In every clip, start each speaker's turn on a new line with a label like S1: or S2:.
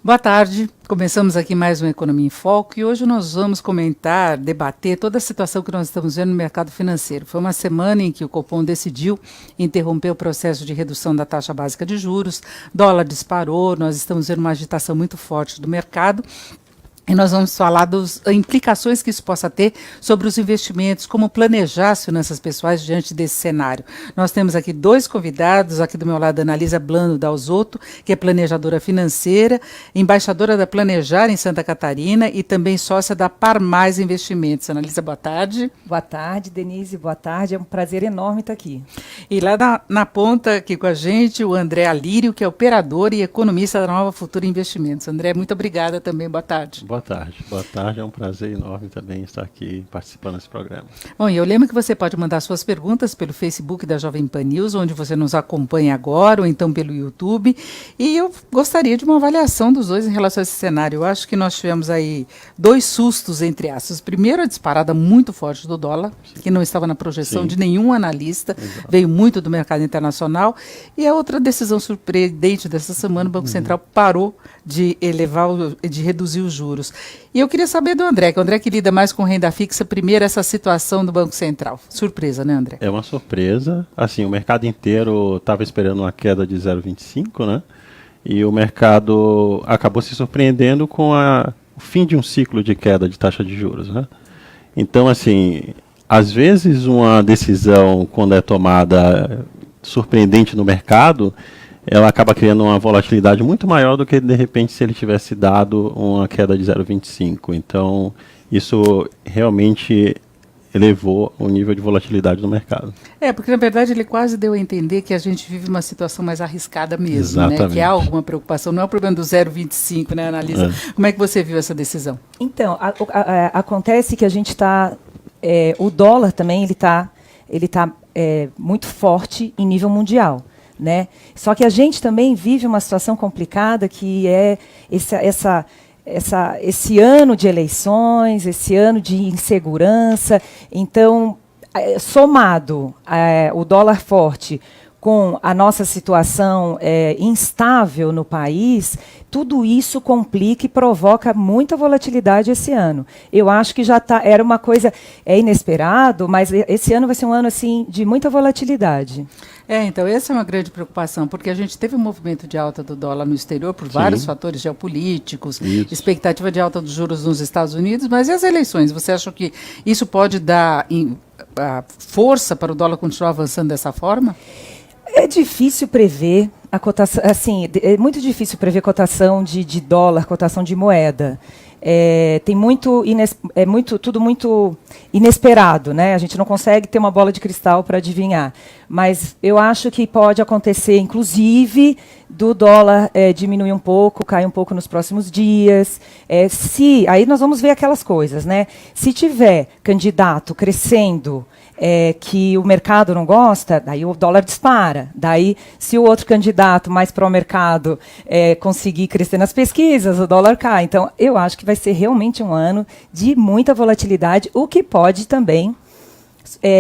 S1: Boa tarde, começamos aqui mais um Economia em Foco e hoje nós vamos comentar, debater toda a situação que nós estamos vendo no mercado financeiro. Foi uma semana em que o Copom decidiu interromper o processo de redução da taxa básica de juros, dólar disparou, nós estamos vendo uma agitação muito forte do mercado. E nós vamos falar das implicações que isso possa ter sobre os investimentos, como planejar as finanças pessoais diante desse cenário. Nós temos aqui dois convidados, aqui do meu lado, a Analisa Blando Dalzotto, que é planejadora financeira, embaixadora da Planejar em Santa Catarina e também sócia da Par Mais Investimentos. Analisa, boa tarde.
S2: Boa tarde, Denise, boa tarde. É um prazer enorme estar aqui.
S1: E lá na ponta aqui com a gente, o André Alírio, que é operador e economista da Nova Futura Investimentos. André, muito obrigada também, boa tarde.
S3: Boa tarde, é um prazer enorme também estar aqui participando desse programa.
S1: Bom, e eu lembro que você pode mandar suas perguntas pelo Facebook da Jovem Pan News, onde você nos acompanha agora, ou então pelo YouTube, e eu gostaria de uma avaliação dos dois em relação a esse cenário. Eu acho que nós tivemos aí dois sustos, entre aspas. Primeiro, a disparada muito forte do dólar, que não estava na projeção de nenhum analista, veio muito do mercado internacional, e a outra decisão surpreendente dessa semana, o Banco Central parou de de reduzir os juros. E eu queria saber do André, que o André que lida mais com renda fixa, primeiro essa situação do Banco Central. Surpresa, né, André?
S3: É uma surpresa. Assim, o mercado inteiro estava esperando uma queda de 0,25, né? E o mercado acabou se surpreendendo com o fim de um ciclo de queda de taxa de juros, né? Então, assim, às vezes uma decisão, quando é tomada surpreendente no mercado, ela acaba criando uma volatilidade muito maior do que, de repente, se ele tivesse dado uma queda de 0,25. Então, isso realmente elevou o nível de volatilidade do mercado.
S1: Porque, na verdade, ele quase deu a entender que a gente vive uma situação mais arriscada mesmo,
S3: Exatamente.
S1: Né? Que há alguma preocupação. Não é o problema do 0,25, né, Analisa? Como é que você viu essa decisão?
S2: Então, acontece que a gente está... o dólar também, ele tá muito forte em nível mundial. Né? Só que a gente também vive uma situação complicada que é esse ano de eleições, esse ano de insegurança. Então, somado o dólar forte com a nossa situação instável no país, tudo isso complica e provoca muita volatilidade esse ano. Eu acho que era uma coisa inesperado, mas esse ano vai ser um ano assim de muita volatilidade.
S1: Então essa é uma grande preocupação, porque a gente teve um movimento de alta do dólar no exterior por vários fatores geopolíticos, expectativa de alta dos juros nos Estados Unidos, mas e as eleições? Você acha que isso pode dar força para o dólar continuar avançando dessa forma?
S2: É difícil prever a cotação, assim, é muito difícil prever cotação de dólar, cotação de moeda. Tem tudo muito inesperado, né? A gente não consegue ter uma bola de cristal para adivinhar. Mas eu acho que pode acontecer, inclusive, do dólar diminuir um pouco, cair um pouco nos próximos dias. Aí nós vamos ver aquelas coisas, né? Se tiver candidato crescendo, que o mercado não gosta, daí o dólar dispara. Daí, se o outro candidato mais pró-mercado conseguir crescer nas pesquisas, o dólar cai. Então, eu acho que vai ser realmente um ano de muita volatilidade, o que pode também,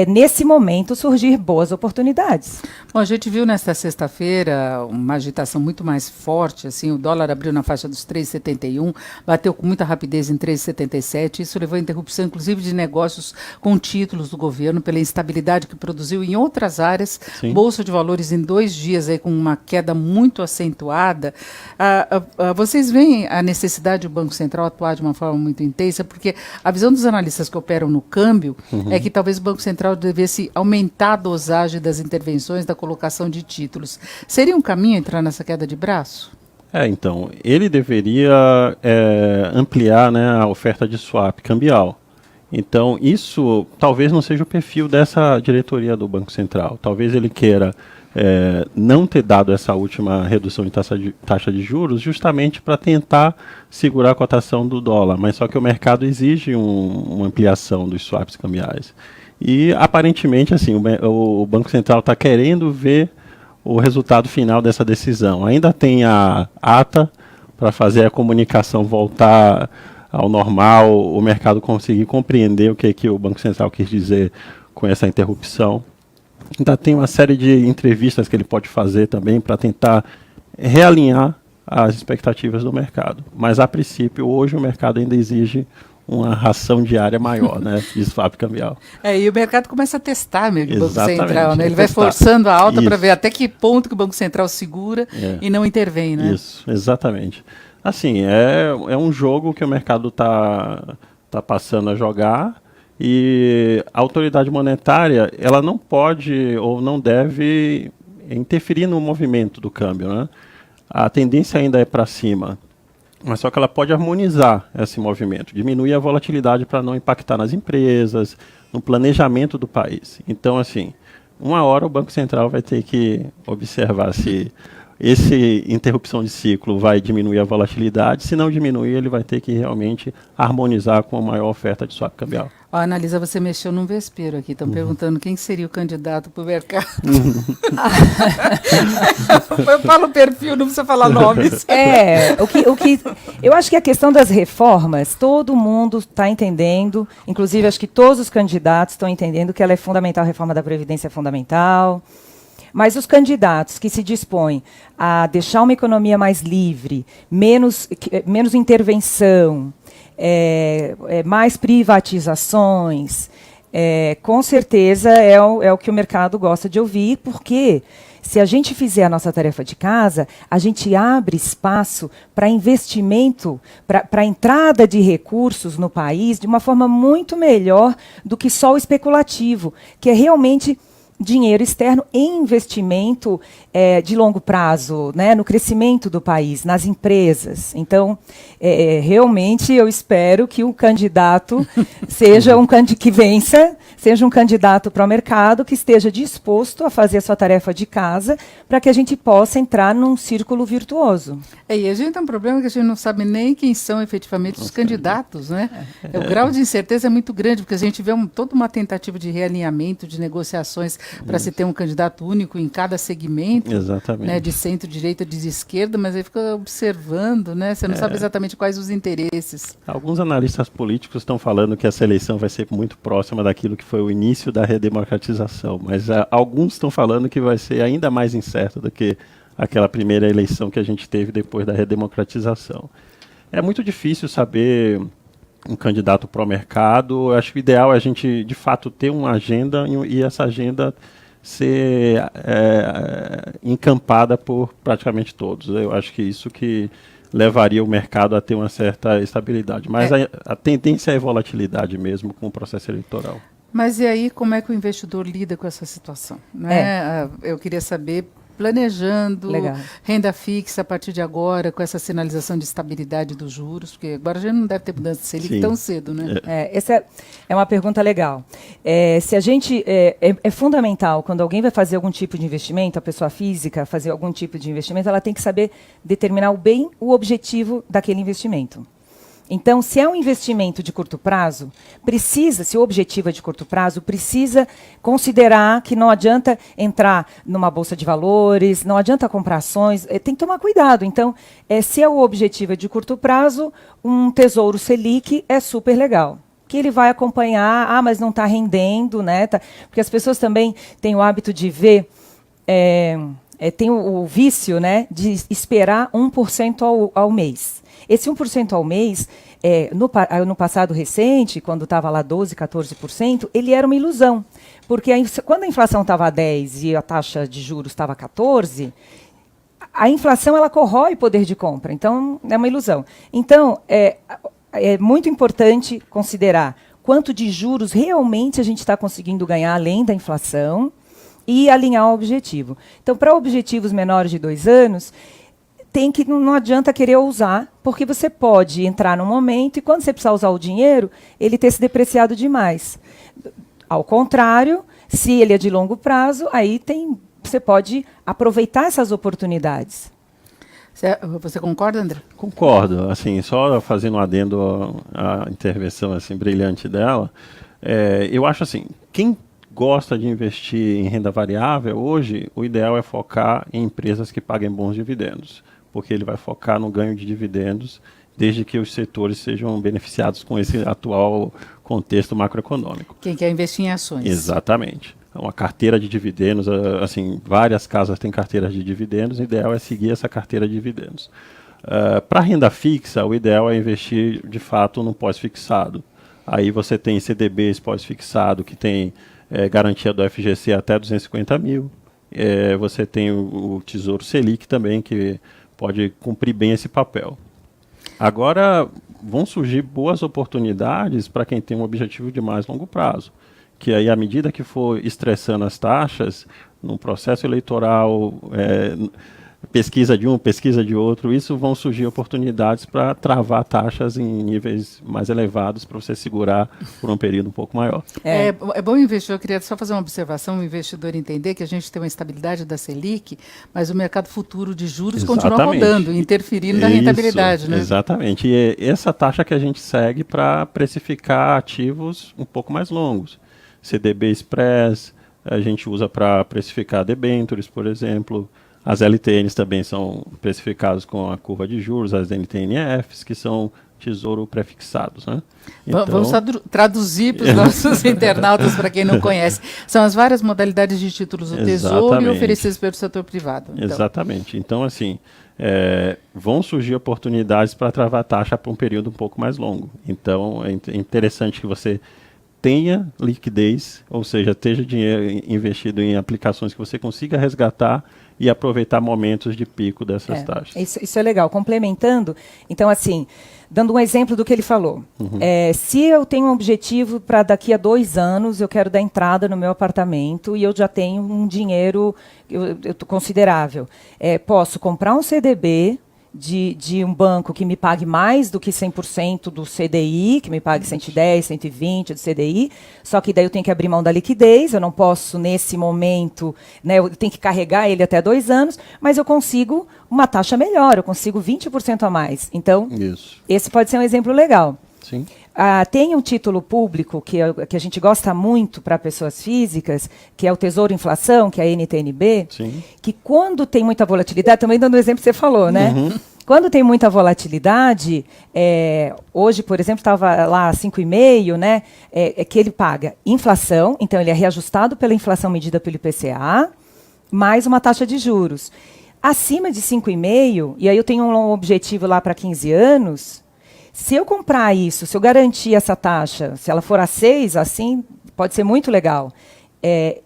S2: nesse momento, surgir boas oportunidades.
S1: Bom, a gente viu nesta sexta-feira uma agitação muito mais forte, assim, o dólar abriu na faixa dos 3,71, bateu com muita rapidez em 3,77, isso levou à interrupção, inclusive, de negócios com títulos do governo, pela instabilidade que produziu em outras áreas. Bolsa de valores em 2 dias aí, com uma queda muito acentuada. Vocês veem a necessidade do Banco Central atuar de uma forma muito intensa, porque a visão dos analistas que operam no câmbio é que talvez o Banco Central devesse aumentar a dosagem das intervenções, da colocação de títulos. Seria um caminho entrar nessa queda de braço?
S3: Então, ele deveria ampliar, né, a oferta de swap cambial. Então, isso talvez não seja o perfil dessa diretoria do Banco Central. Talvez ele queira não ter dado essa última redução de taxa de juros justamente para tentar segurar a cotação do dólar. Mas só que o mercado exige uma ampliação dos swaps cambiais. E, aparentemente, assim, o Banco Central está querendo ver o resultado final dessa decisão. Ainda tem a ata para fazer a comunicação voltar ao normal, o mercado conseguir compreender o que o Banco Central quis dizer com essa interrupção. Ainda tem uma série de entrevistas que ele pode fazer também para tentar realinhar às expectativas do mercado. Mas, a princípio, hoje o mercado ainda exige uma ração diária maior, né, de swap cambial.
S1: E o mercado começa a testar mesmo o Banco
S3: Exatamente,
S1: Central, né? Ele vai
S3: testar.
S1: forçando a alta
S3: Isso.
S1: para ver até que ponto que o Banco Central segura e não intervém, né?
S3: Isso, exatamente. Assim, é um jogo que o mercado tá passando a jogar, e a autoridade monetária, ela não pode ou não deve interferir no movimento do câmbio, né? A tendência ainda é para cima, mas só que ela pode harmonizar esse movimento, diminuir a volatilidade para não impactar nas empresas, no planejamento do país. Então, assim, uma hora o Banco Central vai ter que observar se esse interrupção de ciclo vai diminuir a volatilidade. Se não diminuir, ele vai ter que realmente harmonizar com a maior oferta de swap cambial.
S1: Ó, Analisa, você mexeu num vespeiro aqui. Estão perguntando quem seria o candidato para o mercado. Eu falo perfil, não precisa falar nomes.
S2: Eu acho que a questão das reformas, todo mundo está entendendo, inclusive acho que todos os candidatos estão entendendo que ela é fundamental, a reforma da Previdência é fundamental. Mas os candidatos que se dispõem a deixar uma economia mais livre, menos intervenção, mais privatizações, com certeza é o que o mercado gosta de ouvir, porque se a gente fizer a nossa tarefa de casa, a gente abre espaço para investimento, para entrada de recursos no país de uma forma muito melhor do que só o especulativo, que é realmente dinheiro externo em investimento de longo prazo, né, no crescimento do país, nas empresas. Então, realmente, eu espero que o candidato seja que vença, seja um candidato para o mercado que esteja disposto a fazer a sua tarefa de casa para que a gente possa entrar num círculo virtuoso.
S1: E a gente tem um problema que a gente não sabe nem quem são efetivamente os candidatos, né? O grau de incerteza é muito grande, porque a gente vê toda uma tentativa de realinhamento, de negociações para se ter um candidato único em cada segmento.
S3: Exatamente.
S1: Né, de centro-direita, de esquerda, mas aí fica observando, né? Você não sabe exatamente quais os interesses.
S3: Alguns analistas políticos estão falando que essa eleição vai ser muito próxima daquilo que foi o início da redemocratização, mas alguns estão falando que vai ser ainda mais incerta do que aquela primeira eleição que a gente teve depois da redemocratização. É muito difícil saber um candidato pró-mercado. Eu acho que o ideal é a gente, de fato, ter uma agenda e essa agenda ser encampada por praticamente todos. Eu acho que isso que levaria o mercado a ter uma certa estabilidade. Mas a tendência é volatilidade mesmo com o processo eleitoral.
S1: Mas e aí, como é que o investidor lida com essa situação? Né? Eu queria saber, planejando, renda fixa a partir de agora, com essa sinalização de estabilidade dos juros, porque agora a gente não deve ter mudança de Selic tão cedo, né?
S2: Essa é uma pergunta legal. Se a gente é fundamental, quando alguém vai fazer algum tipo de investimento, a pessoa física fazer algum tipo de investimento, ela tem que saber determinar o objetivo daquele investimento. Então, se é um investimento de curto prazo, se o objetivo é de curto prazo, precisa considerar que não adianta entrar numa bolsa de valores, não adianta comprar ações, tem que tomar cuidado. Então, se o objetivo é de curto prazo, um Tesouro Selic é super legal. Que ele vai acompanhar, mas não está rendendo, né? Porque as pessoas também têm o hábito de ver, tem o vício, né, de esperar 1% ao mês. Esse 1% ao mês, no passado recente, quando estava lá 12%, 14%, ele era uma ilusão. Porque quando a inflação estava a 10% e a taxa de juros estava 14%, a inflação ela corrói o poder de compra. Então, é uma ilusão. Então, é muito importante considerar quanto de juros realmente a gente está conseguindo ganhar além da inflação e alinhar o objetivo. Então, para objetivos menores de 2 anos, não adianta querer ousar, porque você pode entrar num momento e quando você precisar usar o dinheiro, ele ter se depreciado demais. Ao contrário, se ele é de longo prazo, aí você pode aproveitar essas oportunidades.
S1: Você concorda, André?
S3: Concordo. Assim, só fazendo um adendo à intervenção assim, brilhante dela, eu acho assim, quem gosta de investir em renda variável, hoje o ideal é focar em empresas que paguem bons dividendos, porque ele vai focar no ganho de dividendos, desde que os setores sejam beneficiados com esse atual contexto macroeconômico.
S1: Quem quer investir em ações.
S3: Exatamente. Uma carteira de dividendos, assim, várias casas têm carteiras de dividendos, o ideal é seguir essa carteira de dividendos. Para renda fixa, o ideal é investir, de fato, no pós-fixado. Aí você tem CDBs pós-fixado, que tem garantia do FGC até 250 mil. Você tem o Tesouro Selic também, que pode cumprir bem esse papel. Agora, vão surgir boas oportunidades para quem tem um objetivo de mais longo prazo. Que aí, à medida que for estressando as taxas, no processo eleitoral, pesquisa de um, pesquisa de outro, isso vão surgir oportunidades para travar taxas em níveis mais elevados para você segurar por um período um pouco maior.
S1: É bom o investidor, eu queria só fazer uma observação, o investidor entender que a gente tem uma estabilidade da Selic, mas o mercado futuro de juros continua rodando, interferindo na rentabilidade. Né?
S3: Exatamente, e é essa taxa que a gente segue para precificar ativos um pouco mais longos. CDB Express, a gente usa para precificar debêntures, por exemplo. As LTNs também são precificadas com a curva de juros, as NTNFs, que são tesouro prefixados. Né? Então,
S1: vamos traduzir para os nossos internautas, para quem não conhece. São as várias modalidades de títulos do Tesouro e oferecidos pelo setor privado. Então.
S3: Exatamente. Então, assim, vão surgir oportunidades para travar a taxa por um período um pouco mais longo. Então, é interessante que você tenha liquidez, ou seja, esteja dinheiro investido em aplicações que você consiga resgatar e aproveitar momentos de pico dessas taxas.
S2: Isso é legal. Complementando, então, assim, dando um exemplo do que ele falou. Se eu tenho um objetivo para daqui a 2 anos, eu quero dar entrada no meu apartamento e eu já tenho um dinheiro considerável. Posso comprar um CDB de um banco que me pague mais do que 100% do CDI, que me pague 110, 120 do CDI, só que daí eu tenho que abrir mão da liquidez, eu não posso nesse momento, né, eu tenho que carregar ele até 2 anos, mas eu consigo uma taxa melhor, eu consigo 20% a mais. Então, esse pode ser um exemplo legal.
S3: Sim.
S2: Tem um título público que a gente gosta muito para pessoas físicas, que é o Tesouro Inflação, que é a NTNB, que quando tem muita volatilidade, também dando o exemplo que você falou, né? Quando tem muita volatilidade, hoje, por exemplo, estava lá 5,5, né? Que ele paga inflação, então ele é reajustado pela inflação medida pelo IPCA, mais uma taxa de juros. Acima de 5,5, e aí eu tenho um objetivo lá para 15 anos... Se eu comprar isso, se eu garantir essa taxa, se ela for a 6, assim, pode ser muito legal.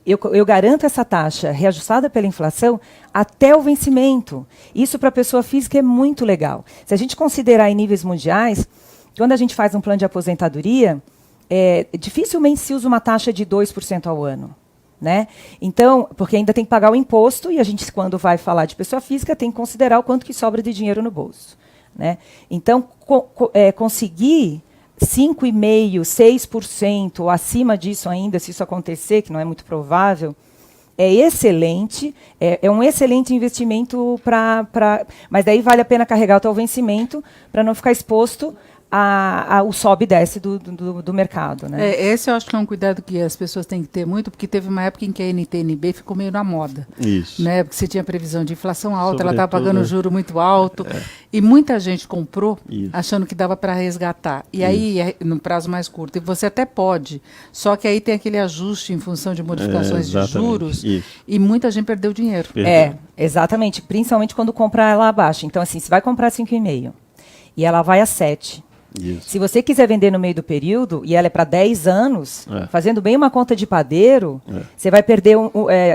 S2: Eu garanto essa taxa reajustada pela inflação até o vencimento. Isso para a pessoa física é muito legal. Se a gente considerar em níveis mundiais, quando a gente faz um plano de aposentadoria, dificilmente se usa uma taxa de 2% ao ano. Né? Então, porque ainda tem que pagar o imposto e a gente, quando vai falar de pessoa física, tem que considerar o quanto que sobra de dinheiro no bolso. Né? Então, conseguir 5,5%, 6%, ou acima disso ainda, se isso acontecer, que não é muito provável, é excelente, é um excelente investimento mas daí vale a pena carregar até o vencimento para não ficar exposto o sobe e desce do mercado. Né?
S1: Esse eu acho que é um cuidado que as pessoas têm que ter muito, porque teve uma época em que a NTNB ficou meio na moda.
S3: Isso.
S1: Né? Porque você tinha previsão de inflação alta, ela estava pagando juro muito alto, e muita gente comprou achando que dava para resgatar. E aí, no prazo mais curto, e você até pode, só que aí tem aquele ajuste em função de modificações de juros, e muita gente perdeu dinheiro.
S2: Exatamente, principalmente quando comprar ela abaixo. Então, assim, você vai comprar 5,5 e ela vai a 7. Se você quiser vender no meio do período, e ela é para 10 anos, fazendo bem uma conta de padeiro, você vai perder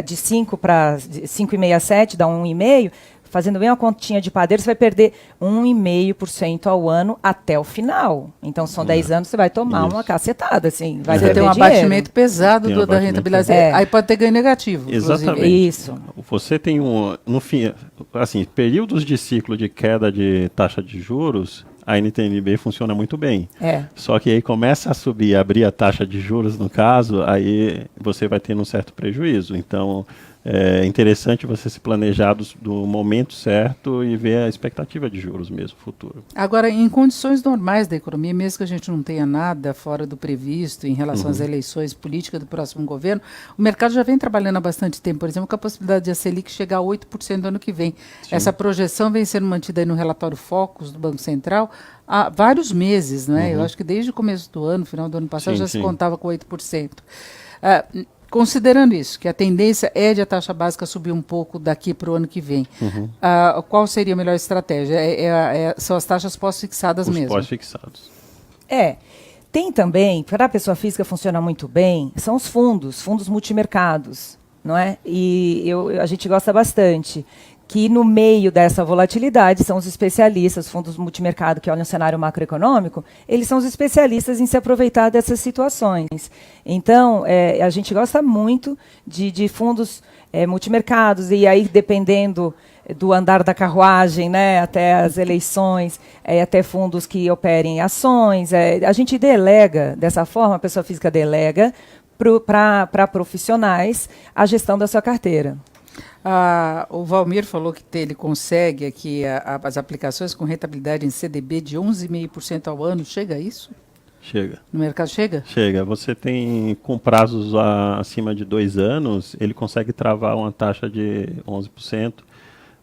S2: de 5 para 5,5 a 7, dá 1,5, fazendo bem uma continha de padeiro, você vai perder 1,5% ao ano até o final. Então, são 10 anos, você vai tomar uma cacetada. Assim, vai
S1: ter um abatimento pesado da rentabilidade. Aí pode ter ganho negativo.
S3: Exatamente.
S2: Isso.
S3: Você tem no fim, assim, períodos de ciclo de queda de taxa de juros, a NTNB funciona muito bem. Só que aí começa a subir, abrir a taxa de juros, no caso, aí você vai tendo um certo prejuízo. Então, é interessante você se planejar do momento certo e ver a expectativa de juros mesmo, futuro.
S1: Agora, em condições normais da economia, mesmo que a gente não tenha nada fora do previsto em relação às eleições políticas do próximo governo, o mercado já vem trabalhando há bastante tempo, por exemplo, com a possibilidade de a Selic chegar a 8% no ano que vem. Sim. Essa projeção vem sendo mantida aí no relatório Focus do Banco Central há vários meses, não é? Eu acho que desde o começo do ano, final do ano passado, já se contava com 8%. Considerando isso, que a tendência é de a taxa básica subir um pouco daqui para o ano que vem, qual seria a melhor estratégia? São as taxas pós-fixadas mesmo? Os
S3: pós-fixados.
S2: Tem também, para a pessoa física funcionar muito bem, são os fundos multimercados, não é? E a gente gosta bastante. Que no meio dessa volatilidade são os especialistas, fundos multimercado que olham o cenário macroeconômico, eles são os especialistas em se aproveitar dessas situações. Então, a gente gosta muito de fundos multimercados, e aí dependendo do andar da carruagem, né, até as eleições, até fundos que operem ações, a gente delega, dessa forma, a pessoa física delega para profissionais a gestão da sua carteira.
S1: O Valmir falou que ele consegue aqui as aplicações com rentabilidade em CDB de 11,5% ao ano. Chega a isso?
S3: Chega.
S1: No mercado chega?
S3: Chega. Você tem, com prazos acima de 2 anos, ele consegue travar uma taxa de 11%,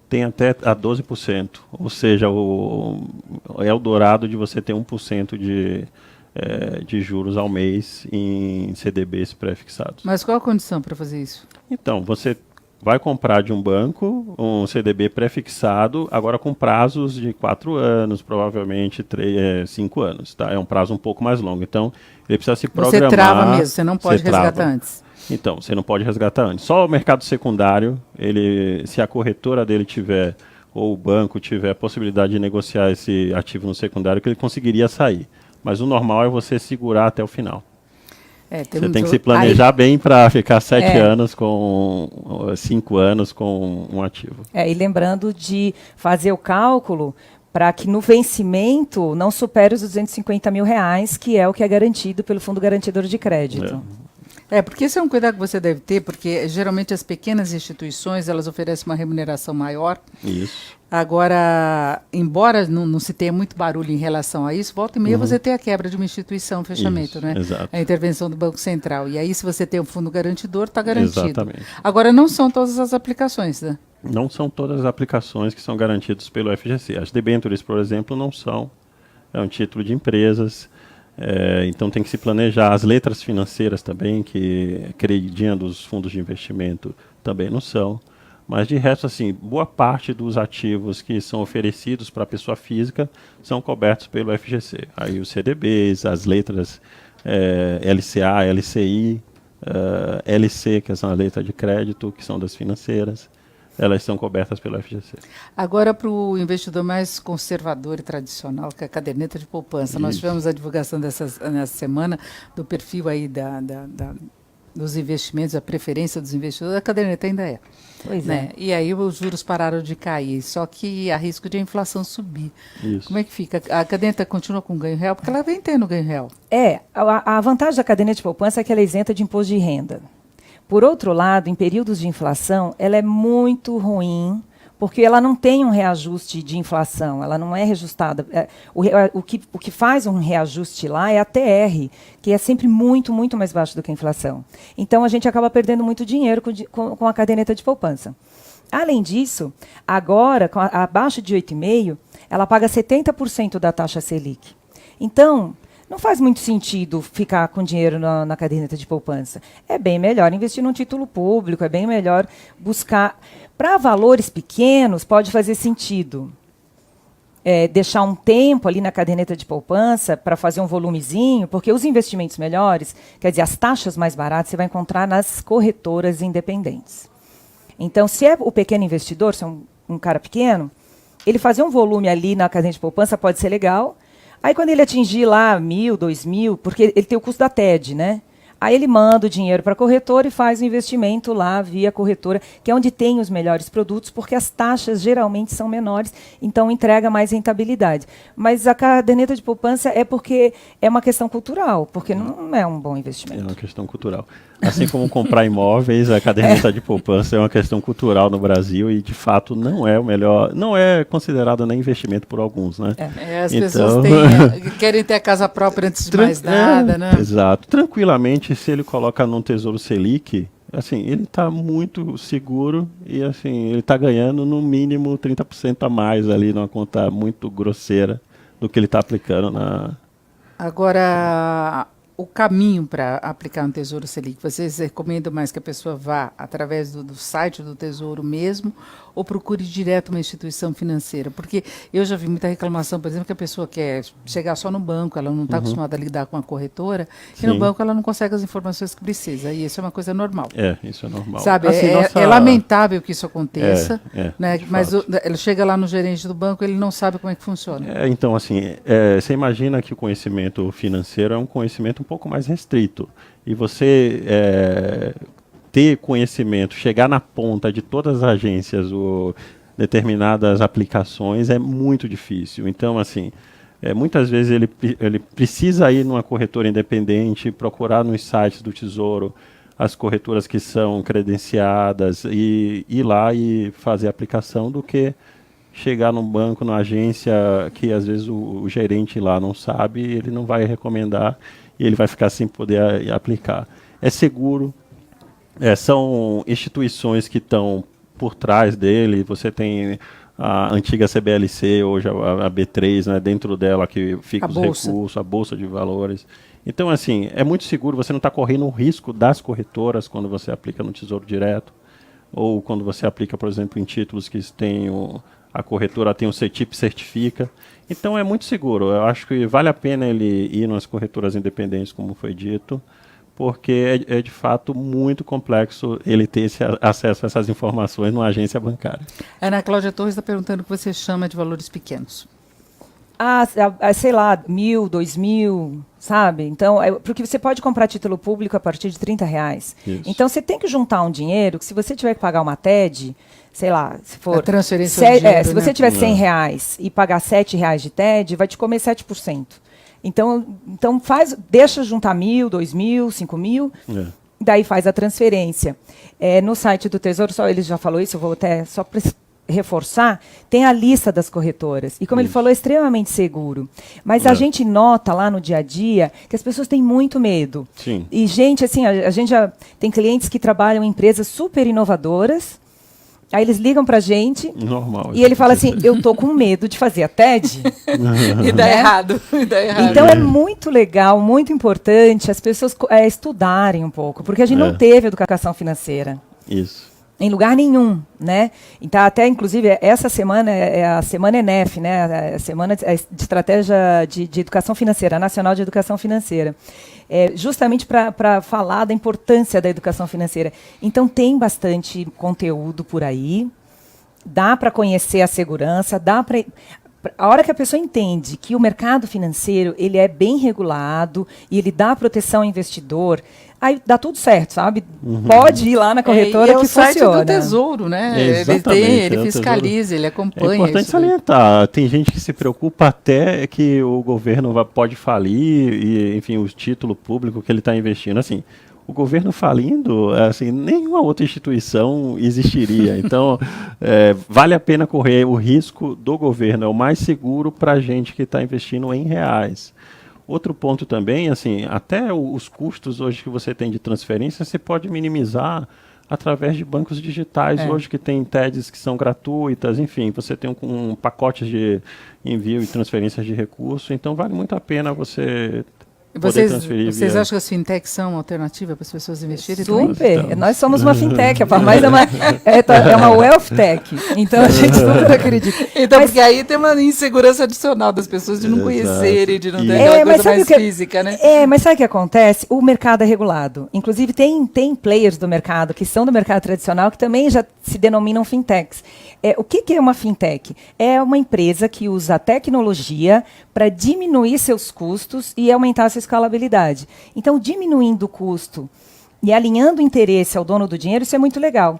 S3: tem até a 12%. Ou seja, é o dourado de você ter 1% de juros ao mês em CDBs pré-fixados.
S1: Mas qual a condição para fazer isso?
S3: Então, você vai comprar de um banco um CDB pré-fixado, agora com prazos de 4 anos, provavelmente 5 anos. Tá? É um prazo um pouco mais longo. Então, ele precisa se programar.
S1: Você trava mesmo, você não pode resgatar antes.
S3: Então, você não pode resgatar antes. Só o mercado secundário, se a corretora dele tiver, ou o banco tiver a possibilidade de negociar esse ativo no secundário, que ele conseguiria sair. Mas o normal é você segurar até o final. Você tem que se planejar bem para ficar 7 anos com 5 anos com um ativo.
S2: E lembrando de fazer o cálculo para que no vencimento não supere os R$250 mil, que é o que é garantido pelo Fundo Garantidor de Crédito.
S1: Porque esse é um cuidado que você deve ter, porque geralmente as pequenas instituições, elas oferecem uma remuneração maior.
S3: Isso.
S1: Agora, embora não se tenha muito barulho em relação a isso, volta e meia você tem a quebra de uma instituição, fechamento,
S3: isso,
S1: né?
S3: Exato.
S1: A intervenção do Banco Central. E aí, se você tem um fundo garantidor, está garantido.
S3: Exatamente.
S1: Agora, não são todas as aplicações, né?
S3: Não são todas as aplicações que são garantidas pelo FGC. As debêntures, por exemplo, não são. É um título de empresas. Então tem que se planejar. As letras financeiras também, que acreditam dos fundos de investimento, também não são. Mas de resto, assim, boa parte dos ativos que são oferecidos para a pessoa física são cobertos pelo FGC. Aí os CDBs, as letras LCA, LCI, LC, que são as letras de crédito, que são das financeiras, elas são cobertas pelo FGC.
S1: Agora, para o investidor mais conservador e tradicional, que é a caderneta de poupança. Nós tivemos a divulgação nessa semana do perfil aí dos investimentos, a preferência dos investidores. A caderneta ainda é.
S2: Pois
S1: né? E aí os juros pararam de cair, só que há risco de a inflação subir.
S3: Isso.
S1: Como é que fica? A caderneta continua com ganho real? Porque ela vem tendo ganho real.
S2: A vantagem da caderneta de poupança é que ela é isenta de imposto de renda. Por outro lado, em períodos de inflação, ela é muito ruim, porque ela não tem um reajuste de inflação, ela não é reajustada. O que faz um reajuste lá é a TR, que é sempre muito, muito mais baixo do que a inflação. Então, a gente acaba perdendo muito dinheiro com a caderneta de poupança. Além disso, agora, abaixo de 8,5%, ela paga 70% da taxa Selic. Então, não faz muito sentido ficar com dinheiro na caderneta de poupança. É bem melhor investir num título público, é bem melhor buscar. Para valores pequenos, pode fazer sentido deixar um tempo ali na caderneta de poupança para fazer um volumezinho, porque os investimentos melhores, quer dizer, as taxas mais baratas, você vai encontrar nas corretoras independentes. Então, se é o pequeno investidor, se é um cara pequeno, ele fazer um volume ali na caderneta de poupança pode ser legal. Aí, quando ele atingir lá 1.000, 2.000, porque ele tem o custo da TED, né? Aí ele manda o dinheiro para a corretora e faz o investimento lá via corretora, que é onde tem os melhores produtos, porque as taxas geralmente são menores, então entrega mais rentabilidade. Mas a caderneta de poupança é porque é uma questão cultural, porque não é um bom investimento.
S3: É uma questão cultural. Assim como comprar imóveis, a caderneta de poupança é uma questão cultural no Brasil e, de fato, não é o melhor, não é considerado nem investimento por alguns, né?
S1: As pessoas querem ter a casa própria antes de mais nada, né?
S3: Exato. Tranquilamente, se ele coloca num Tesouro Selic, assim, ele está muito seguro e, assim, ele está ganhando no mínimo 30% a mais ali numa conta muito grosseira do que ele está aplicando na...
S1: Agora, o caminho para aplicar um Tesouro Selic, vocês recomendam mais que a pessoa vá através do site do Tesouro mesmo ou procure direto uma instituição financeira? Porque eu já vi muita reclamação, por exemplo, que a pessoa quer chegar só no banco, ela não está acostumada a lidar com a corretora, e no banco ela não consegue as informações que precisa, e isso é uma coisa normal.
S3: Isso é normal.
S1: Sabe,
S3: assim,
S1: é lamentável que isso aconteça, né? Mas
S3: fato.
S1: ele chega lá no gerente do banco, ele não sabe como é que funciona.
S3: Então, assim, você imagina que o conhecimento financeiro é um conhecimento um pouco mais restrito, e você ter conhecimento, chegar na ponta de todas as agências ou determinadas aplicações é muito difícil. Então, assim, muitas vezes ele precisa ir numa corretora independente, procurar nos sites do Tesouro as corretoras que são credenciadas e ir lá e fazer a aplicação do que chegar num banco, numa agência que às vezes o gerente lá não sabe, ele não vai recomendar e ele vai ficar sem poder aplicar. É seguro. São instituições que estão por trás dele. Você tem a antiga CBLC, hoje a B3, né, dentro dela que fica os recursos, a Bolsa de Valores. Então, assim, é muito seguro, você não está correndo o risco das corretoras quando você aplica no Tesouro Direto, ou quando você aplica, por exemplo, em títulos que tem a corretora tem o CETIP certifica. Então, é muito seguro. Eu acho que vale a pena ele ir nas corretoras independentes, como foi dito, porque é de fato muito complexo ele ter esse acesso a essas informações numa agência bancária.
S1: Ana Cláudia Torres está perguntando o que você chama de valores pequenos.
S2: Sei lá, 1.000, 2.000, sabe? Então, porque você pode comprar título público a partir de R$30. Isso. Então, você tem que juntar um dinheiro que, se você tiver que pagar uma TED, sei lá, se for...
S1: A transferência do dinheiro,
S2: se você tiver R$100 e pagar R$7 de TED, vai te comer 7%. Então deixa juntar 1.000, 2.000, 5.000, daí faz a transferência. No site do Tesouro, ele já falou isso, eu vou até só reforçar, tem a lista das corretoras. E como ele falou, é extremamente seguro. Mas a gente nota lá no dia a dia que as pessoas têm muito medo.
S3: Sim.
S2: E, gente, assim, a gente já tem clientes que trabalham em empresas super inovadoras. Aí eles ligam pra gente.
S3: Normal,
S2: e ele fala assim, eu tô com medo de fazer a TED.
S1: E dá errado.
S2: Então é muito legal, muito importante as pessoas estudarem um pouco, porque a gente não teve educação financeira.
S3: Isso.
S2: Em lugar nenhum, né? Então, até, inclusive, essa semana é a Semana ENEF, né? A Semana de Estratégia de Educação Financeira, Nacional de Educação Financeira. Justamente para falar da importância da educação financeira. Então, tem bastante conteúdo por aí, dá para conhecer a segurança, dá para... A hora que a pessoa entende que o mercado financeiro ele é bem regulado e ele dá proteção ao investidor, aí dá tudo certo, sabe? Pode ir lá na corretora que funciona. É o site do
S1: Tesouro, né? Ele fiscaliza, ele acompanha.
S3: É importante salientar. Tem gente que se preocupa até que o governo pode falir e, enfim, o título público que ele está investindo. Assim, o governo falindo, assim, nenhuma outra instituição existiria. Então, vale a pena correr o risco do governo. É o mais seguro para a gente que está investindo em reais. Outro ponto também, assim, até os custos hoje que você tem de transferência, você pode minimizar através de bancos digitais. Hoje que tem TEDs que são gratuitas, enfim, você tem um pacote de envio e transferências de recurso. Então, vale muito a pena você...
S1: Vocês acham que as fintechs são alternativa para as pessoas investirem?
S2: Super! Nós somos uma fintech, a Farmais é uma wealth tech. Então a gente super acredita.
S1: Então, porque aí tem uma insegurança adicional das pessoas de não conhecerem, de não ter aquela coisa mais física, né?
S2: Mas sabe o que acontece? O mercado é regulado. Inclusive, tem players do mercado, que são do mercado tradicional, que também já se denominam fintechs. O que é uma fintech? É uma empresa que usa a tecnologia para diminuir seus custos e aumentar a sua escalabilidade. Então, diminuindo o custo e alinhando o interesse ao dono do dinheiro, isso é muito legal.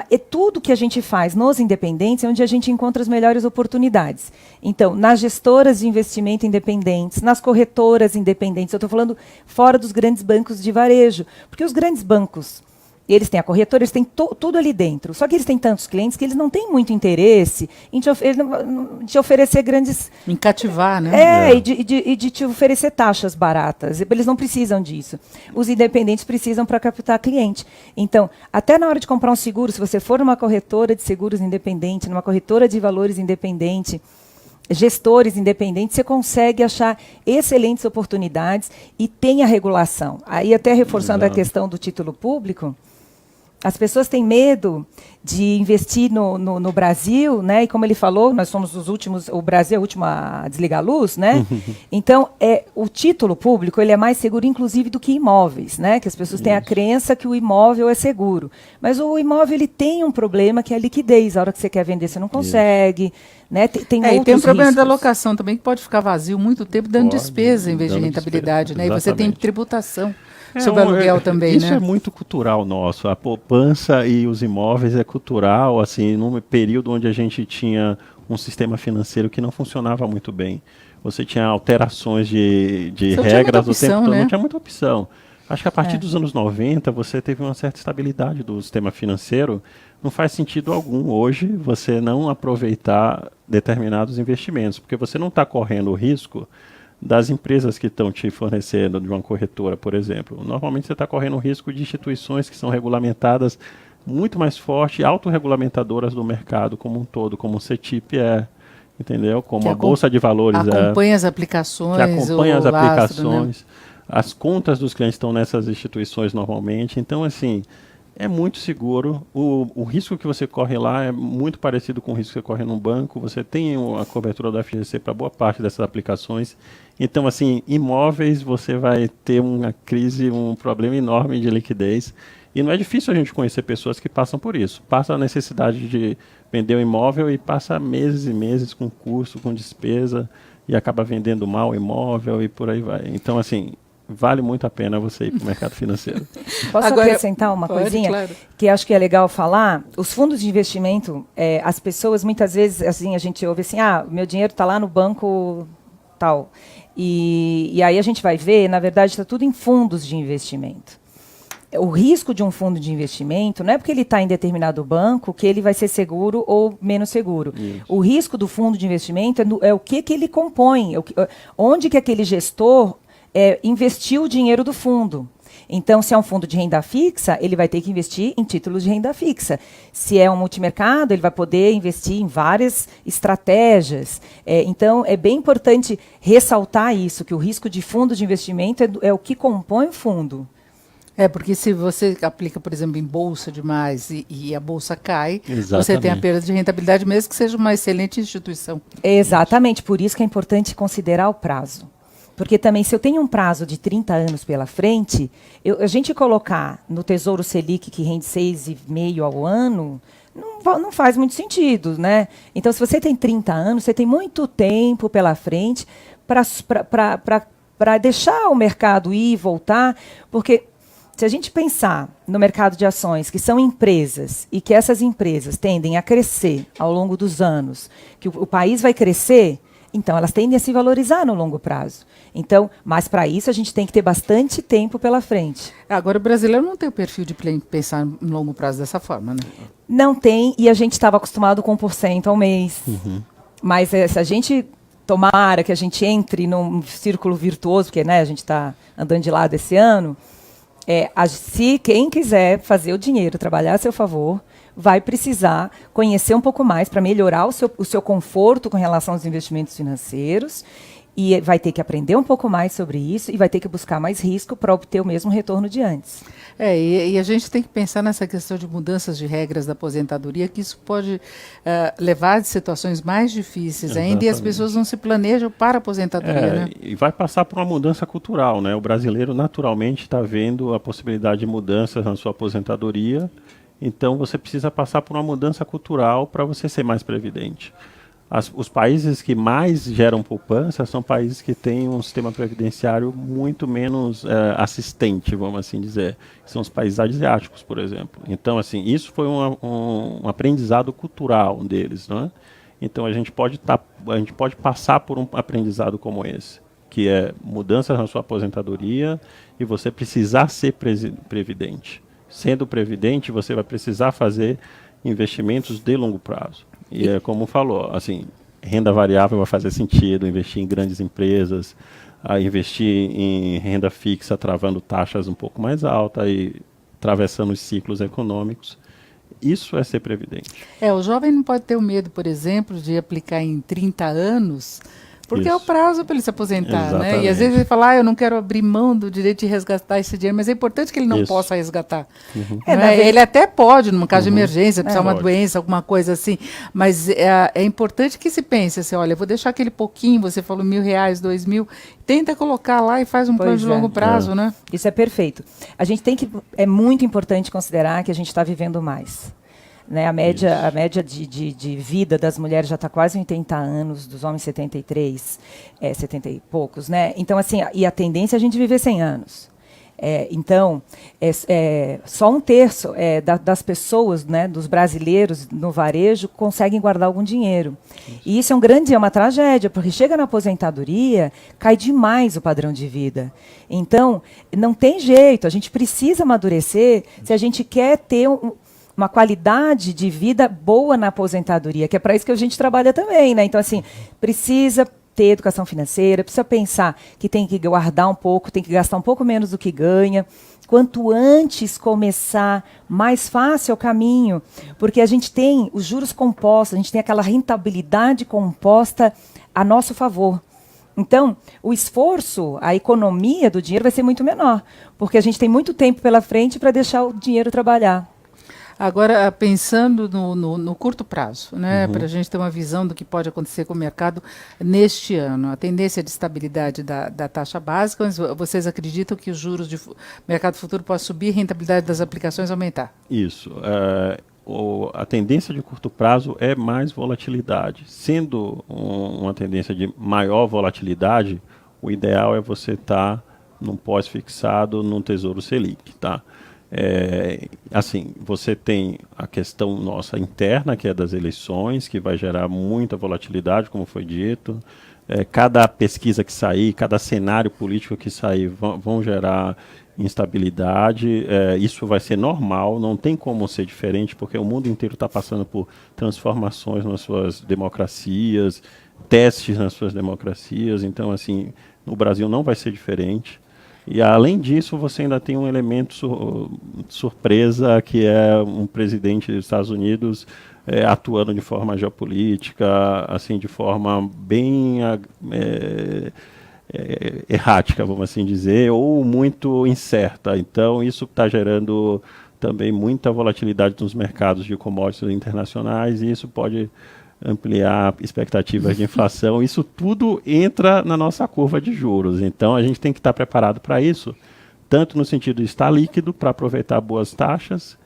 S2: É tudo que a gente faz nos independentes é onde a gente encontra as melhores oportunidades. Então, nas gestoras de investimento independentes, nas corretoras independentes, eu estou falando fora dos grandes bancos de varejo, porque os grandes bancos, eles têm a corretora, eles têm tudo ali dentro. Só que eles têm tantos clientes que eles não têm muito interesse em te oferecer grandes...
S1: Em cativar, né?
S2: E de te oferecer taxas baratas. Eles não precisam disso. Os independentes precisam para captar cliente. Então, até na hora de comprar um seguro, se você for numa corretora de seguros independente, numa corretora de valores independente, gestores independentes, você consegue achar excelentes oportunidades e tem a regulação. Aí, até reforçando a questão do título público, as pessoas têm medo de investir no Brasil, né? E como ele falou, nós somos os últimos, o Brasil é o último a desligar a luz, né? Então, o título público ele é mais seguro, inclusive, do que imóveis, né? Que as pessoas têm a crença que o imóvel é seguro. Mas o imóvel ele tem um problema que é a liquidez. A hora que você quer vender, você não consegue. Né? Tem
S1: e tem um problema
S2: riscos
S1: da locação também, que pode ficar vazio muito tempo, dando despesa em vez de rentabilidade. Né? E você tem tributação sobre aluguel também.
S3: Isso
S1: né?
S3: é muito cultural nosso. A poupança e os imóveis é cultural, assim, num período onde a gente tinha um sistema financeiro que não funcionava muito bem. Você tinha alterações de regras o tempo todo, não tinha muita opção. Acho que a partir dos anos 90 você teve uma certa estabilidade do sistema financeiro. Não faz sentido algum hoje você não aproveitar determinados investimentos, porque você não está correndo o risco das empresas que estão te fornecendo de uma corretora, por exemplo. Normalmente você está correndo o risco de instituições que são regulamentadas muito mais forte, autorregulamentadoras do mercado como um todo, como o CETIP entendeu? Como a Bolsa de Valores
S1: acompanha as aplicações,
S3: que acompanha as aplicações.
S1: Lastro, né?
S3: As contas dos clientes estão nessas instituições normalmente. Então, assim, é muito seguro. O risco que você corre lá é muito parecido com o risco que você corre num banco. Você tem a cobertura do FGC para boa parte dessas aplicações. Então, assim, imóveis, você vai ter uma crise, um problema enorme de liquidez. E não é difícil a gente conhecer pessoas que passam por isso. Passa a necessidade de vender um imóvel e passa meses e meses com custo, com despesa, e acaba vendendo mal o imóvel e por aí vai. Então, assim, vale muito a pena você ir para o mercado financeiro.
S2: Posso acrescentar uma coisinha? Claro. Que acho que é legal falar? Os fundos de investimento, as pessoas muitas vezes, assim, a gente ouve assim, meu dinheiro está lá no banco tal. E aí a gente vai ver, na verdade, está tudo em fundos de investimento. O risco de um fundo de investimento não é porque ele está em determinado banco que ele vai ser seguro ou menos seguro. Isso. O risco do fundo de investimento é o que ele compõe, onde que aquele gestor investiu o dinheiro do fundo. Então, se é um fundo de renda fixa, ele vai ter que investir em títulos de renda fixa. Se é um multimercado, ele vai poder investir em várias estratégias. Então, é bem importante ressaltar isso, que o risco de fundo de investimento é o que compõe o fundo.
S1: Porque se você aplica, por exemplo, em bolsa demais e a bolsa cai,
S3: Exatamente.
S1: Você tem a perda de rentabilidade, mesmo que seja uma excelente instituição.
S2: Exatamente, por isso que é importante considerar o prazo. Porque também, se eu tenho um prazo de 30 anos pela frente, a gente colocar no Tesouro Selic, que rende 6,5% ao ano, não faz muito sentido, né? Então, se você tem 30 anos, você tem muito tempo pela frente para deixar o mercado ir e voltar, porque se a gente pensar no mercado de ações, que são empresas, e que essas empresas tendem a crescer ao longo dos anos, que o país vai crescer, então elas tendem a se valorizar no longo prazo. Então, mas para isso a gente tem que ter bastante tempo pela frente.
S1: Agora, o brasileiro não tem o perfil de pensar no longo prazo dessa forma, né?
S2: Não tem, e a gente estava acostumado com 1% ao mês.
S3: Uhum.
S2: Mas se a gente tomara que a gente entre num círculo virtuoso, porque a gente está andando de lado esse ano, se quem quiser fazer o dinheiro trabalhar a seu favor, vai precisar conhecer um pouco mais para melhorar o seu conforto com relação aos investimentos financeiros e vai ter que aprender um pouco mais sobre isso e vai ter que buscar mais risco para obter o mesmo retorno de antes.
S1: E a gente tem que pensar nessa questão de mudanças de regras da aposentadoria, que isso pode levar a situações mais difíceis. Exatamente. Ainda, e as pessoas não se planejam para a aposentadoria. Né?
S3: E vai passar por uma mudança cultural, né? O brasileiro naturalmente está vendo a possibilidade de mudanças na sua aposentadoria, então você precisa passar por uma mudança cultural para você ser mais previdente. Os países que mais geram poupança são países que têm um sistema previdenciário muito menos assistente, vamos assim dizer. São os países asiáticos, por exemplo. Então, assim, isso foi um aprendizado cultural deles, não é? Então, a gente pode passar por um aprendizado como esse, que é mudanças na sua aposentadoria e você precisar ser previdente. Sendo previdente, você vai precisar fazer investimentos de longo prazo. E é como falou, assim, renda variável vai fazer sentido, investir em grandes empresas, investir em renda fixa, travando taxas um pouco mais altas e atravessando os ciclos econômicos. Isso é ser previdente.
S1: O jovem não pode ter o medo, por exemplo, de aplicar em 30 anos, porque é o prazo para ele se aposentar, né? E às vezes ele fala, eu não quero abrir mão do direito de resgatar esse dinheiro, mas é importante que ele não possa resgatar. Ele até pode, num caso de emergência, precisar de uma doença, alguma coisa assim, mas é importante que se pense assim, olha, eu vou deixar aquele pouquinho, você falou R$1.000, R$2.000, tenta colocar lá e faz um plano de longo prazo, né?
S2: Isso é perfeito. É muito importante considerar que a gente está vivendo mais. Né, a média de vida das mulheres já está quase 80 anos, dos homens 73, 70 e poucos. Né? Então, assim, e a tendência é a gente viver 100 anos. Então, só 1/3 das pessoas, né, dos brasileiros no varejo, conseguem guardar algum dinheiro. E isso é uma tragédia, porque chega na aposentadoria, cai demais o padrão de vida. Então, não tem jeito, a gente precisa amadurecer se a gente quer ter uma qualidade de vida boa na aposentadoria, que é para isso que a gente trabalha também, né? Então, assim, precisa ter educação financeira, precisa pensar que tem que guardar um pouco, tem que gastar um pouco menos do que ganha. Quanto antes começar, mais fácil é o caminho, porque a gente tem os juros compostos, a gente tem aquela rentabilidade composta a nosso favor. Então, o esforço, a economia do dinheiro vai ser muito menor, porque a gente tem muito tempo pela frente para deixar o dinheiro trabalhar.
S1: Agora, pensando no curto prazo, né, para a gente ter uma visão do que pode acontecer com o mercado neste ano, a tendência de estabilidade da taxa básica, vocês acreditam que os juros de mercado futuro possam subir e a rentabilidade das aplicações aumentar?
S3: Isso. A tendência de curto prazo é mais volatilidade. Sendo uma tendência de maior volatilidade, o ideal é você estar num pós-fixado, num Tesouro Selic, tá? Assim, você tem a questão nossa interna, que é das eleições, que vai gerar muita volatilidade, como foi dito. Cada pesquisa que sair, cada cenário político que sair vão gerar instabilidade. Isso vai ser normal, não tem como ser diferente, porque o mundo inteiro está passando por transformações nas suas democracias, testes nas suas democracias. Então, assim, no Brasil não vai ser diferente. E, além disso, você ainda tem um elemento surpresa, que é um presidente dos Estados Unidos atuando de forma geopolítica, assim, de forma bem errática, vamos assim dizer, ou muito incerta. Então, isso está gerando também muita volatilidade nos mercados de commodities internacionais, e isso pode ampliar expectativas de inflação. Isso tudo entra na nossa curva de juros. Então, a gente tem que estar preparado para isso, tanto no sentido de estar líquido, para aproveitar boas taxas,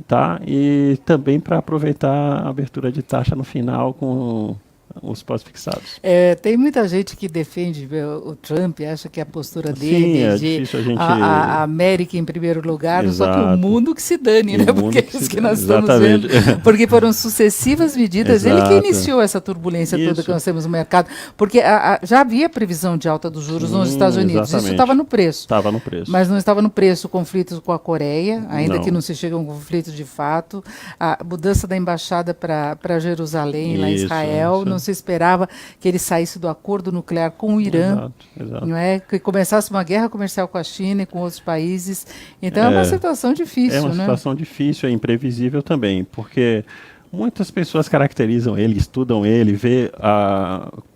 S3: tá? E também para aproveitar a abertura de taxa no final com os pós-fixados.
S1: Tem muita gente que defende o Trump, acha que a postura dele
S3: é
S1: de
S3: difícil a
S1: América em primeiro lugar,
S3: Exato.
S1: Só que o mundo que se dane, né? Porque é isso que nós estamos
S3: Exatamente.
S1: vendo. Porque foram sucessivas medidas.
S3: Exato.
S1: Ele que iniciou essa turbulência toda que nós temos no mercado. Porque já havia previsão de alta dos juros nos Estados Unidos.
S3: Exatamente.
S1: Isso estava no preço.
S3: Estava no preço.
S1: Mas não estava no preço conflitos com a Coreia, ainda
S3: Não.
S1: que não se chegue a um conflito de fato. A mudança da embaixada para Jerusalém, lá em Israel, não se esperava que ele saísse do acordo nuclear com o Irã,
S3: Exato.
S1: não é? Que começasse uma guerra comercial com a China e com outros países. Então é uma situação difícil,
S3: É uma situação difícil, é imprevisível também, porque muitas pessoas caracterizam ele, estudam ele, vê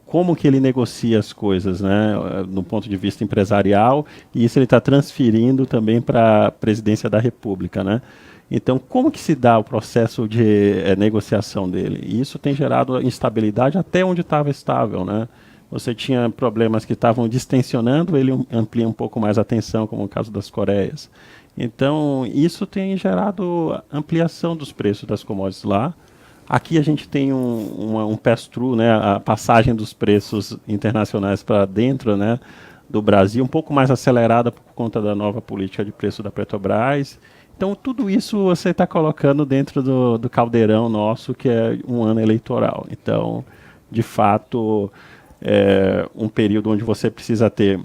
S3: como que ele negocia as coisas, né, no ponto de vista empresarial, e isso ele está transferindo também para a presidência da República, né? Então, como que se dá o processo de negociação dele? E isso tem gerado instabilidade até onde estava estável, né? Você tinha problemas que estavam distensionando, ele amplia um pouco mais a tensão, como o caso das Coreias. Então, isso tem gerado ampliação dos preços das commodities lá, Aqui a gente tem um pass-through, né, a passagem dos preços internacionais para dentro, né, do Brasil, um pouco mais acelerada por conta da nova política de preço da Petrobras. Então, tudo isso você está colocando dentro do caldeirão nosso, que é um ano eleitoral. Então, de fato, é um período onde você precisa ter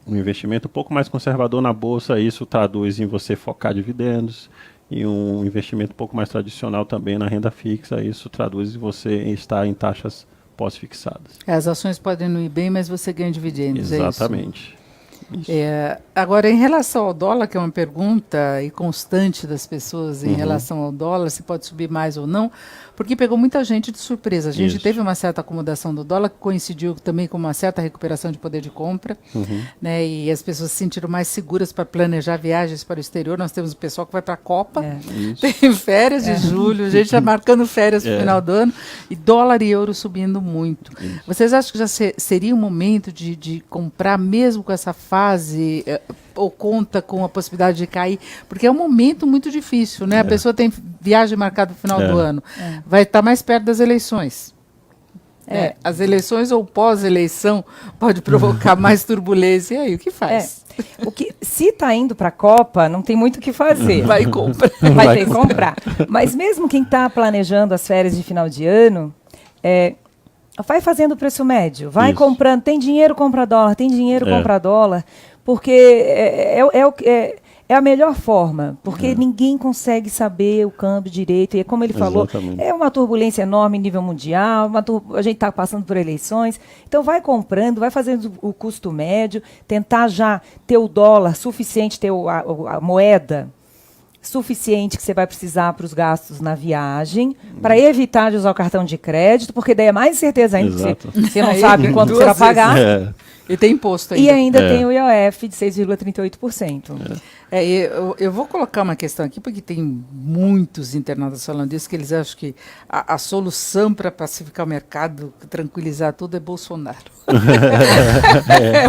S3: um investimento um pouco mais conservador na Bolsa. Isso traduz em você focar dividendos, e um investimento um pouco mais tradicional também na renda fixa. Isso traduz em você estar em taxas pós-fixadas.
S1: As ações podem não ir bem, mas você ganha dividendos.
S3: Exatamente.
S1: Isso. Agora, em relação ao dólar, que é uma pergunta e constante das pessoas em relação ao dólar, se pode subir mais ou não, porque pegou muita gente de surpresa. A gente teve uma certa acomodação do dólar, que coincidiu também com uma certa recuperação de poder de compra, né, e as pessoas se sentiram mais seguras para planejar viagens para o exterior. Nós temos o pessoal que vai para a Copa, tem férias de julho, a gente já marcando férias no final do ano, e dólar e euro subindo muito. Vocês acham que já seria um momento de comprar mesmo com essa fase, ou conta com a possibilidade de cair? Porque é um momento muito difícil, né? A pessoa tem viagem marcada no final do ano, vai estar mais perto das eleições. As eleições ou pós-eleição pode provocar mais turbulência. E aí, o que faz?
S2: Se está indo para a Copa, não tem muito o que fazer.
S1: Vai comprar.
S2: Vai ter que comprar. Mas mesmo quem está planejando as férias de final de ano, vai fazendo o preço médio, vai comprando. Tem dinheiro, compra dólar, tem dinheiro, compra dólar, porque é a melhor forma, porque ninguém consegue saber o câmbio direito. E como ele falou, é uma turbulência enorme em nível mundial, a gente está passando por eleições. Então vai comprando, vai fazendo o custo médio, tentar já ter o dólar suficiente, ter a moeda suficiente que você vai precisar para os gastos na viagem, para evitar de usar o cartão de crédito, porque daí é mais certeza ainda que você não sabe quanto você vai pagar.
S1: E tem imposto ainda.
S2: E ainda tem o IOF de 6,38%.
S1: Eu vou colocar uma questão aqui, porque tem muitos internautas falando disso, que eles acham que a solução para pacificar o mercado, tranquilizar tudo, é Bolsonaro.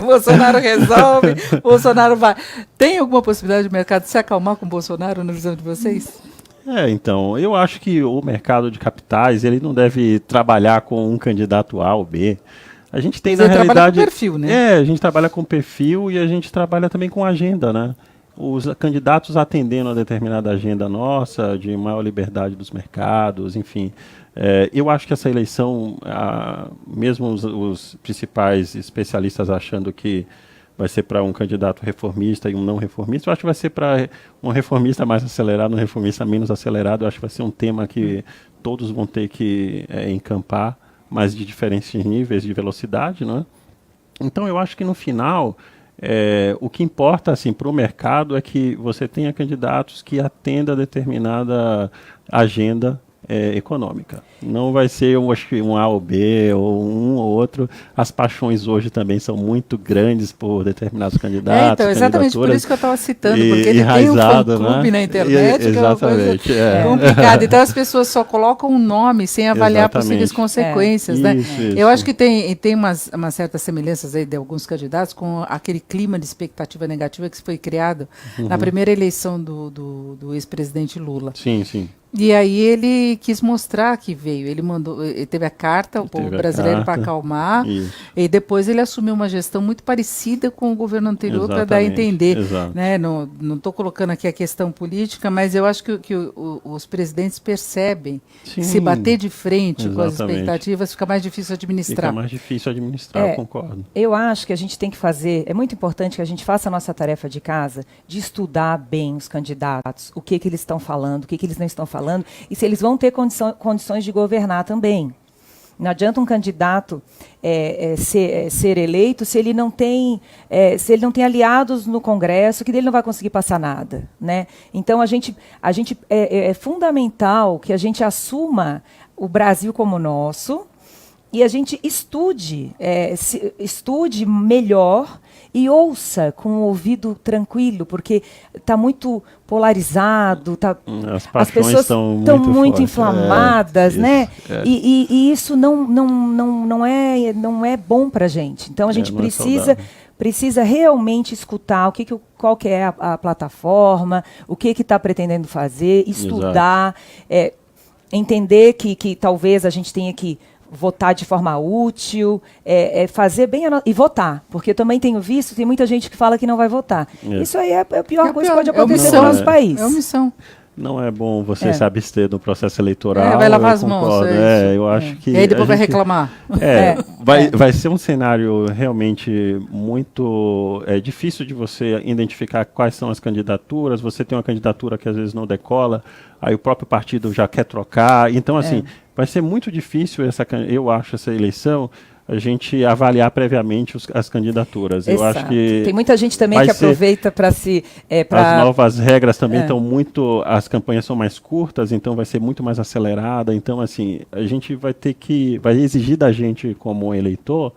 S1: Bolsonaro resolve, Bolsonaro vai. Tem alguma possibilidade do mercado se acalmar com Bolsonaro, na visão de vocês?
S3: Então, eu acho que o mercado de capitais, ele não deve trabalhar com um candidato A ou B. A gente tem, na realidade, trabalha com
S1: perfil, né?
S3: A gente trabalha com perfil e a gente trabalha também com agenda, né? Os candidatos atendendo a determinada agenda nossa, de maior liberdade dos mercados, enfim. Eu acho que essa eleição, mesmo os principais especialistas achando que vai ser para um candidato reformista e um não reformista, eu acho que vai ser para um reformista mais acelerado, um reformista menos acelerado. Eu acho que vai ser um tema que todos vão ter que encampar, mas de diferentes níveis de velocidade, né? Então eu acho que no final o que importa assim, para o mercado é que você tenha candidatos que atendam a determinada agenda econômica. Não vai ser, eu acho que um A ou B, ou um ou outro. As paixões hoje também são muito grandes por determinados candidatos.
S1: Então, exatamente por isso que eu estava citando, porque ele tem um fã-clube, né, na internet, que
S3: exatamente,
S1: é uma coisa complicada. Então, as pessoas só colocam um nome sem avaliar possíveis consequências. Né?
S3: Isso.
S1: Eu acho que tem umas certas semelhanças aí de alguns candidatos com aquele clima de expectativa negativa que foi criado na primeira eleição do ex-presidente Lula.
S3: Sim.
S1: E aí ele quis mostrar que veio. Ele teve a carta, o povo brasileiro, para acalmar. Isso. E depois ele assumiu uma gestão muito parecida com o governo anterior, para dar a entender. Né? Não estou colocando aqui a questão política, mas eu acho que os presidentes percebem que se bater de frente com as expectativas fica mais difícil administrar.
S3: Fica mais difícil administrar, eu concordo.
S2: Eu acho que a gente tem que fazer, é muito importante que a gente faça a nossa tarefa de casa, de estudar bem os candidatos, o que eles estão falando, o que eles não estão falando, e se eles vão ter condições de governar também. Não adianta um candidato ser eleito se ele não tem aliados no Congresso, que dele não vai conseguir passar nada, né? Então é fundamental que a gente assuma o Brasil como nosso e a gente estude melhor e ouça com o ouvido tranquilo, porque está muito polarizado, as pessoas estão muito inflamadas, né? E isso não é bom para a gente. Então a gente precisa realmente escutar qual que é a plataforma, o que está pretendendo fazer, estudar. entender que talvez a gente tenha que votar de forma útil, fazer bem e votar, porque eu também tenho visto, tem muita gente que fala que não vai votar. Isso aí é a pior coisa que pode acontecer no nosso país.
S1: É omissão.
S3: Não é bom você se abster do processo eleitoral.
S1: Vai lavar as mãos.
S3: Eu acho que...
S1: E aí depois vai reclamar.
S3: Vai ser um cenário realmente muito difícil de você identificar quais são as candidaturas. Você tem uma candidatura que às vezes não decola, aí o próprio partido já quer trocar. Então, assim, vai ser muito difícil, eu acho, essa eleição, a gente avaliar previamente as candidaturas.
S2: Exato.
S3: Eu acho que
S2: tem muita gente também que aproveita para se...
S3: As novas regras também estão muito... As campanhas são mais curtas, então vai ser muito mais acelerada. Então, assim, a gente vai exigir da gente, como eleitor,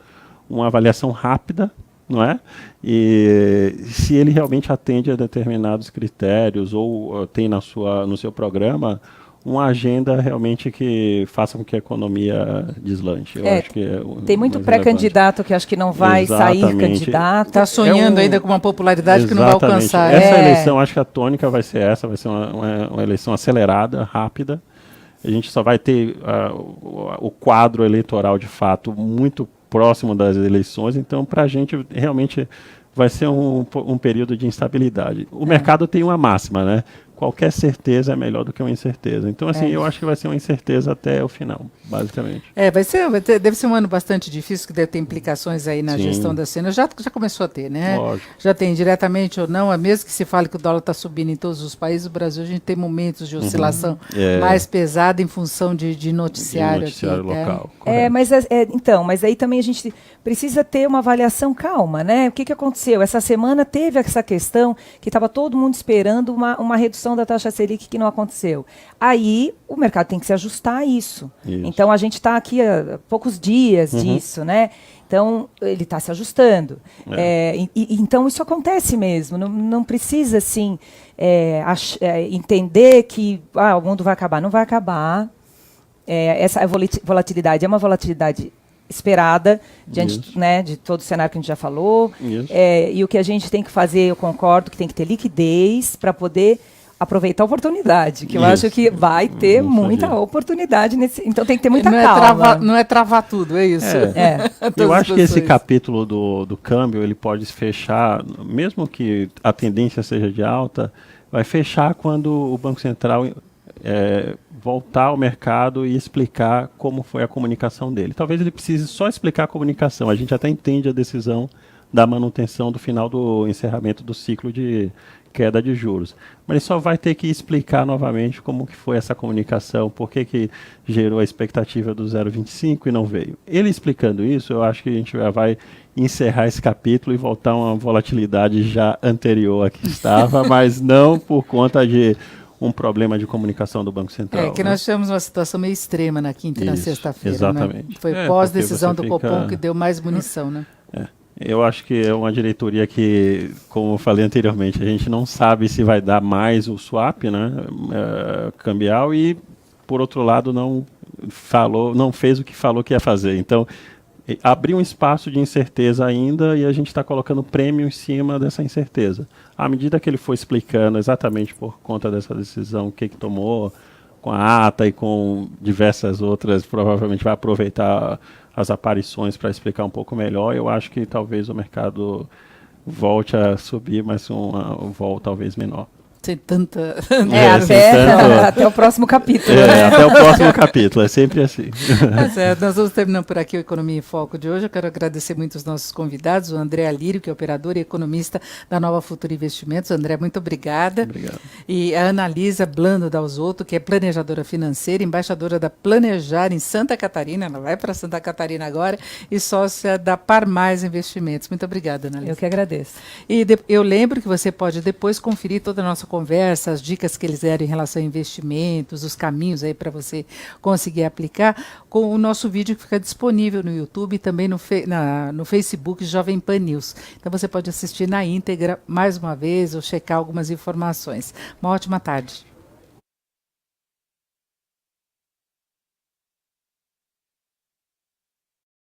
S3: uma avaliação rápida, não é? E se ele realmente atende a determinados critérios ou tem no seu programa uma agenda realmente que faça com que a economia deslanche. Eu acho que
S2: tem muito pré-candidato que acho que não vai sair candidato.
S1: Está sonhando ainda com uma popularidade que não vai alcançar.
S3: Essa eleição, acho que a tônica vai ser essa, vai ser uma eleição acelerada, rápida. A gente só vai ter o quadro eleitoral, de fato, muito próximo das eleições. Então, para a gente, realmente, vai ser um período de instabilidade. O mercado tem uma máxima, né? Qualquer certeza é melhor do que uma incerteza. Então, assim, eu acho que vai ser uma incerteza até o final, basicamente.
S1: Deve ser um ano bastante difícil, que deve ter implicações aí na gestão da cena. Já começou a ter, né?
S3: Lógico.
S1: Já tem, diretamente ou não, mesmo que se fale que o dólar está subindo em todos os países, o Brasil, a gente tem momentos de oscilação mais pesada em função de noticiário.
S3: Local.
S2: Mas aí também a gente precisa ter uma avaliação calma, né? O que aconteceu? Essa semana teve essa questão que estava todo mundo esperando uma redução da taxa Selic que não aconteceu. Aí o mercado tem que se ajustar a isso. Então a gente está aqui há poucos dias disso, né? Então ele está se ajustando. Então isso acontece mesmo. Não precisa assim entender que o mundo vai acabar. Não vai acabar. Essa volatilidade é uma volatilidade esperada diante, né, de todo o cenário que a gente já falou. E o que a gente tem que fazer, eu concordo, que tem que ter liquidez para poder aproveitar a oportunidade, que eu acho que vai ter muita oportunidade então tem que ter muita calma.
S1: Não é travar tudo, é isso.
S3: Eu acho que esse capítulo do câmbio, ele pode se fechar, mesmo que a tendência seja de alta, vai fechar quando o Banco Central voltar ao mercado e explicar como foi a comunicação dele. Talvez ele precise só explicar a comunicação, a gente até entende a decisão da manutenção do final do encerramento do ciclo de queda de juros. Mas ele só vai ter que explicar novamente como que foi essa comunicação, por que gerou a expectativa do 0,25 e não veio. Ele explicando isso, eu acho que a gente já vai encerrar esse capítulo e voltar a uma volatilidade já anterior a que estava, mas não por conta de um problema de comunicação do Banco Central.
S1: Nós tivemos uma situação meio extrema na quinta e na sexta-feira.
S3: Exatamente.
S1: Né? Foi pós-decisão do Copom que deu mais munição, né?
S3: Eu acho que é uma diretoria que, como eu falei anteriormente, a gente não sabe se vai dar mais o swap, né, cambial, e, por outro lado, não fez o que falou que ia fazer. Então, abriu um espaço de incerteza ainda e a gente está colocando prêmio em cima dessa incerteza. À medida que ele for explicando exatamente por conta dessa decisão, o que tomou, com a ata e com diversas outras, provavelmente vai aproveitar as aparições para explicar um pouco melhor. Eu acho que talvez o mercado volte a subir, mas uma volta talvez menor.
S1: Sem tanta...
S2: Até o próximo capítulo.
S3: Até o próximo capítulo, é sempre assim.
S1: Nós vamos terminando por aqui o Economia em Foco de hoje. Eu quero agradecer muito os nossos convidados, o André Alírio, que é operador e economista da Nova Futura Investimentos. André, muito obrigada.
S3: Obrigado.
S1: E a Analisa Blando Dalzotto, que é planejadora financeira, embaixadora da Planejar em Santa Catarina, ela vai para Santa Catarina agora, e sócia da Par Mais Investimentos. Muito obrigada, Analisa.
S2: Eu que agradeço.
S1: E eu lembro que você pode depois conferir toda a nossa conversa, as dicas que eles deram em relação a investimentos, os caminhos aí para você conseguir aplicar, com o nosso vídeo que fica disponível no YouTube e também no Facebook Jovem Pan News. Então você pode assistir na íntegra mais uma vez ou checar algumas informações. Uma ótima tarde.